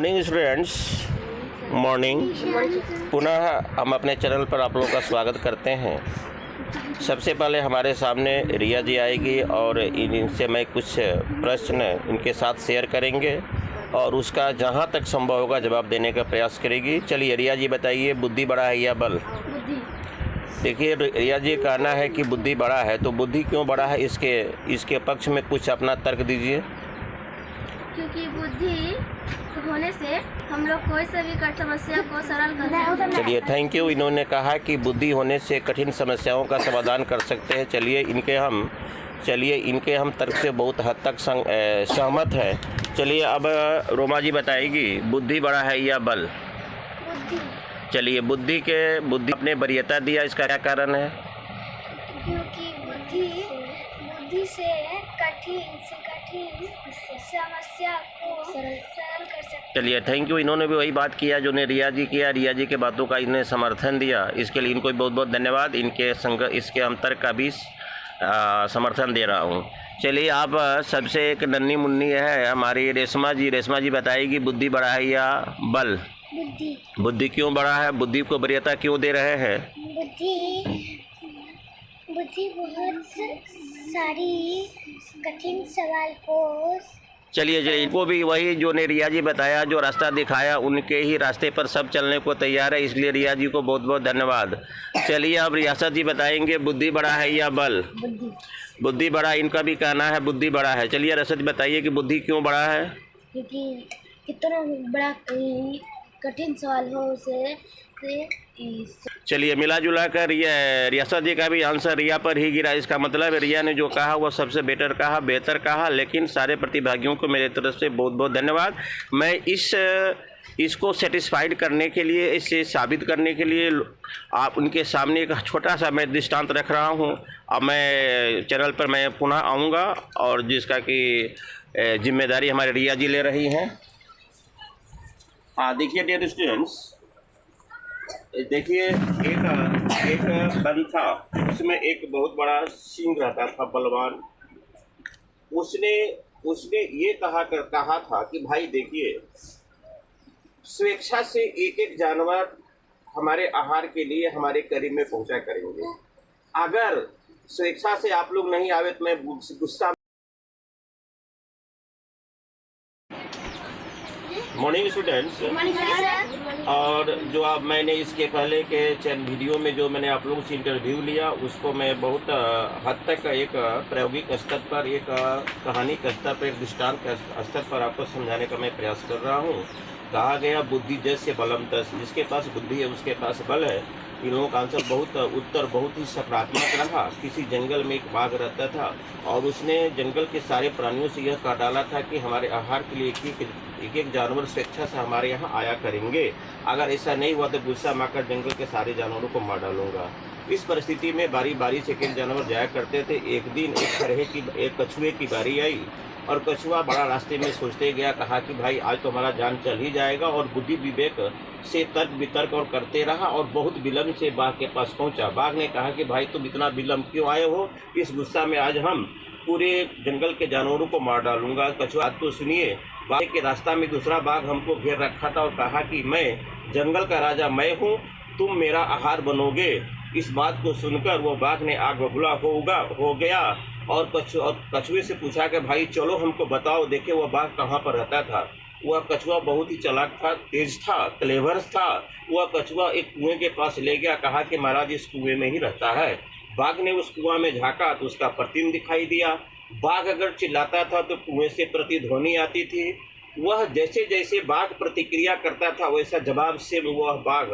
Morning students, morning. पुनः हम अपने चैनल पर आप लोगों का स्वागत करते हैं। सबसे पहले हमारे सामने रिया जी आएगी और इनसे मैं कुछ प्रश्न इनके साथ शेयर करेंगे और उसका जहां तक संभव होगा जवाब देने का प्रयास करेगी। चलिए रिया जी बताइए, बुद्धि बड़ा है या बल? बुद्धि। देखिए रिया जी कहना है कि बुद्धि बड़ा है, तो बुद्धि क्यों बड़ा है इसके पक्ष में कुछ अपना तर्क दीजिए। क्योंकि बुद्धि होने से हम लोग कोई सा भी कठिन समस्या को सरल कर सकते हैं। चलिए थैंक यू। इन्होंने कहा कि बुद्धि होने से कठिन समस्याओं का समाधान कर सकते हैं। चलिए इनके हम तर्क से बहुत हद तक सहमत हैं। चलिए अब रोमा जी बताएगी, बुद्धि बड़ा है या बल? बुद्धि। चलिए बुद्धि अपने वरीयता दिया, इसका क्या कारण है? क्योंकि बुद्धि से कठिन समस्या को सरल कर सकते हैं। चलिए थैंक यू। इन्होंने भी वही बात किया जो ने रिया जी किया। रिया जी के बातों का इन्हें समर्थन दिया, इसके लिए इनको बहुत बहुत धन्यवाद। इसके हम तर्क का भी समर्थन दे रहा हूँ। चलिए आप सबसे एक नन्ही मुन्नी है हमारी रेशमा जी बताएगी, बुद्धि बड़ा है या बल? बुद्धि क्यों बड़ा है? बुद्धि को वरीयता क्यों दे रहे हैं? बुद्धि बहुत सारी कठिन सवाल को। चलिए इनको भी वही जो ने रिया जी बताया, जो रास्ता दिखाया, उनके ही रास्ते पर सब चलने को तैयार है, इसलिए रिया जी को बहुत बहुत धन्यवाद। चलिए अब रियासत जी बताएंगे, बुद्धि बड़ा है या बल? बुद्धि बड़ा, इनका भी कहना है बुद्धि बड़ा है। चलिए रियासत जी बताइए कि बुद्धि क्यों बड़ा है? क्योंकि कितना बड़ा कठिन सवाल हो उसे चलिए मिला जुला कर रियासत जी का भी आंसर रिया पर ही गिरा। इसका मतलब रिया ने जो कहा वह सबसे बेहतर कहा। लेकिन सारे प्रतिभागियों को मेरे तरफ से बहुत बहुत धन्यवाद। मैं इसको सेटिस्फाइड करने के लिए, इसे साबित करने के लिए आप उनके सामने एक छोटा सा मैं दृष्टांत रख रहा हूं। अब मैं चैनल पर मैं पुनः आऊँगा और जिसका कि जिम्मेदारी हमारे रिया जी ले रही हैं। देखिए डियर स्टूडेंट्स, देखिए एक वन था, उसमें एक बहुत बड़ा सींग रहता था, बलवान। उसने ये कहा था कि भाई देखिए, स्वेच्छा से एक जानवर हमारे आहार के लिए हमारे करीब में पहुंचा करेंगे। अगर स्वेच्छा से आप लोग नहीं आवे तो मैं गुस्सा। मॉर्निंग स्टूडेंट्स, और जो अब मैंने इसके पहले के वीडियो में जो मैंने आप लोगों से इंटरव्यू लिया, उसको मैं बहुत हद तक एक प्रायोगिक स्तर पर, एक कहानी के स्तर पर, एक दृष्टांत के स्तर पर आपको समझाने का मैं प्रयास कर रहा हूँ। कहा गया बुद्धि जैसे बलम तस, जिसके पास बुद्धि है उसके पास बल है। इन लोगों का आंसर उत्तर बहुत ही सकारात्मक रहा। किसी जंगल में एक बाघ रहता था और उसने जंगल के सारे प्राणियों से यह कहा डाला था कि हमारे आहार के लिए एक जानवर स्वेच्छा से हमारे यहाँ आया करेंगे। अगर ऐसा नहीं हुआ तो गुस्सा मारकर जंगल के सारे जानवरों को मार डालूंगा। इस परिस्थिति में बारी बारी से एक जानवर जाया करते थे। एक दिन एक कछुए की बारी आई और कछुआ बड़ा रास्ते में सोचते गया। कहा कि भाई आज तो हमारा जान चल ही जाएगा, और बुद्धि विवेक से तर्क वितर्क और करते रहा और बहुत विलम्ब से बाघ के पास पहुंचा। बाघ ने कहा कि भाई तुम इतना विलम्ब क्यों आए हो? इस गुस्सा में आज हम पूरे जंगल के जानवरों को मार डालूंगा। कछुआ तो सुनिए, बाघ के रास्ता में दूसरा बाघ हमको घेर रखा था और कहा कि मैं जंगल का राजा मैं हूँ, तुम मेरा आहार बनोगे। इस बात को सुनकर वो बाघ ने आग बबूला हो गया और कछुए से पूछा कि भाई चलो हमको बताओ, देखे वह बाघ कहाँ पर रहता था। वह कछुआ बहुत ही चालाक था, तेज था, क्लेवर था। वह कछुआ एक कुएं के पास ले गया, कहा कि महाराज इस कुएं में ही रहता है। बाघ ने उस कुआं में झांका तो उसका प्रतिबिंब दिखाई दिया। बाघ अगर चिल्लाता था तो कुएं से प्रतिध्वनि आती थी। वह जैसे जैसे बाघ प्रतिक्रिया करता था वैसा जवाब से वह बाघ